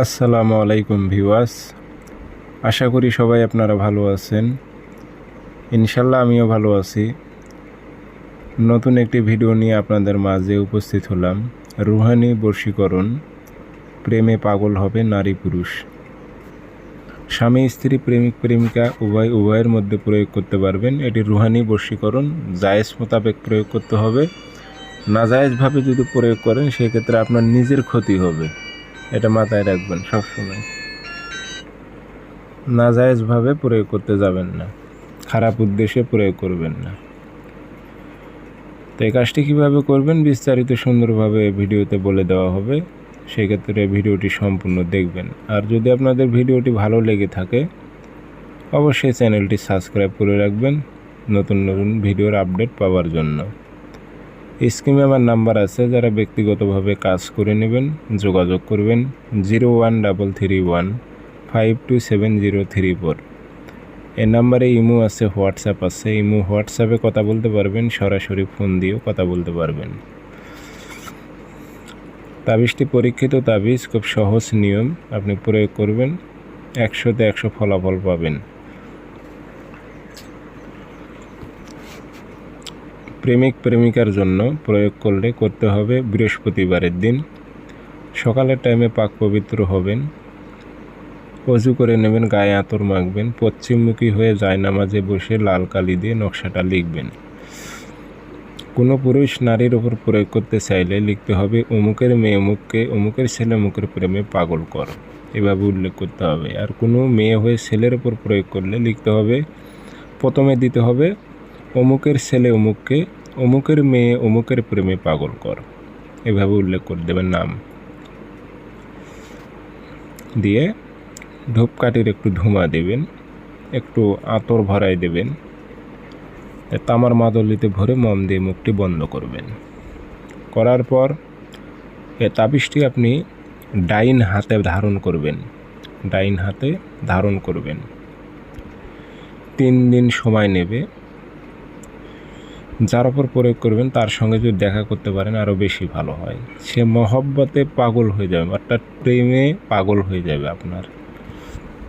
আসসালামু আলাইকুম ভিউয়ার্স, আশা করি সবাই আপনারা ভালো আছেন। ইনশাল্লাহ আমিও ভালো আছি। নতুন একটি ভিডিও নিয়ে আপনাদের মাঝে উপস্থিত হলাম। রুহানি বশীকরণ, প্রেমে পাগল হবে নারী পুরুষ। স্বামী স্ত্রী প্রেমিক প্রেমিকা উভয়ের মধ্যে প্রয়োগ করতে পারবেন। এটি রুহানি বশীকরণ, জায়েজ মোতাবেক প্রয়োগ করতে হবে। নাজায়েজভাবে যদি প্রয়োগ করেন সেক্ষেত্রে আপনার নিজের ক্ষতি হবে, এটা মাথায় রাখবেন সবসময়। নাজায়েজভাবে প্রয়োগ করতে যাবেন না, খারাপ উদ্দেশ্যে প্রয়োগ করবেন না। তো এই কাজটি কীভাবে করবেন বিস্তারিত সুন্দরভাবে ভিডিওতে বলে দেওয়া হবে, সেক্ষেত্রে ভিডিওটি সম্পূর্ণ দেখবেন। আর যদি আপনাদের ভিডিওটি ভালো লেগে থাকে অবশ্যই চ্যানেলটি সাবস্ক্রাইব করে রাখবেন নতুন নতুন ভিডিওর আপডেট পাওয়ার জন্য। স্ক্রিনে আমার নাম্বার আছে, যারা ব্যক্তিগতভাবে কাজ করে নেবেন যোগাযোগ করবেন 01331527034। এই নাম্বারে ইমো আছে, হোয়াটসঅ্যাপ আছে। ইমো হোয়াটসঅ্যাপে কথা বলতে পারবেন, সরাসরি ফোন দিয়েও কথা বলতে পারবেন। তাবিজটি পরীক্ষিত তাবিজ, খুব সহজ নিয়ম, আপনি প্রয়োগ করবেন 100তে 100 ফলাফল পাবেন। প্রেমিক প্রেমিকার জন্য প্রয়োগ করতে হবে বৃহস্পতিবারের দিন। সকালের টাইমে পাক পবিত্র হবেন, অজু করে নেবেন, গায়ে আতর মাখবেন, পশ্চিমমুখী হয়ে জায়নামাজে বসে লাল কালি দিয়ে নকশাটা লিখবেন। কোনো পুরুষ নারীর ওপর প্রয়োগ করতে চাইলে লিখতে হবে অমুকের মেয়ে অমুককে, অমুকের ছেলে অমুকের প্রেমে পাগল কর, এভাবে উল্লেখ করতে হবে। আর কোনো মেয়ে হয়ে ছেলের ওপর প্রয়োগ করলে লিখতে হবে, প্রথমে দিতে হবে অমুকের ছেলে অমুককে, অমুকের মেয়ে অমুকের প্রেমে পাগল কর, এভাবে উল্লেখ করে দেবেন নাম দিয়ে। ধূপকাঠির একটু ধুমা দেবেন, একটু আতর ভরাই দেবেন, তামার মাদলিতে ভরে মম দিয়ে মুখটি বন্ধ করবেন। করার পর এ তাবিজটি আপনি ডাইন হাতে ধারণ করবেন, ডাইন হাতে ধারণ করবেন। 3 দিন সময় নেবে। যার ওপর প্রয়োগ করবেন তার সঙ্গে যদি দেখা করতে পারেন আরও বেশি ভালো হয়। সে মহব্বতে পাগল হয়ে যাবে, অর্থাৎ প্রেমে পাগল হয়ে যাবে আপনার।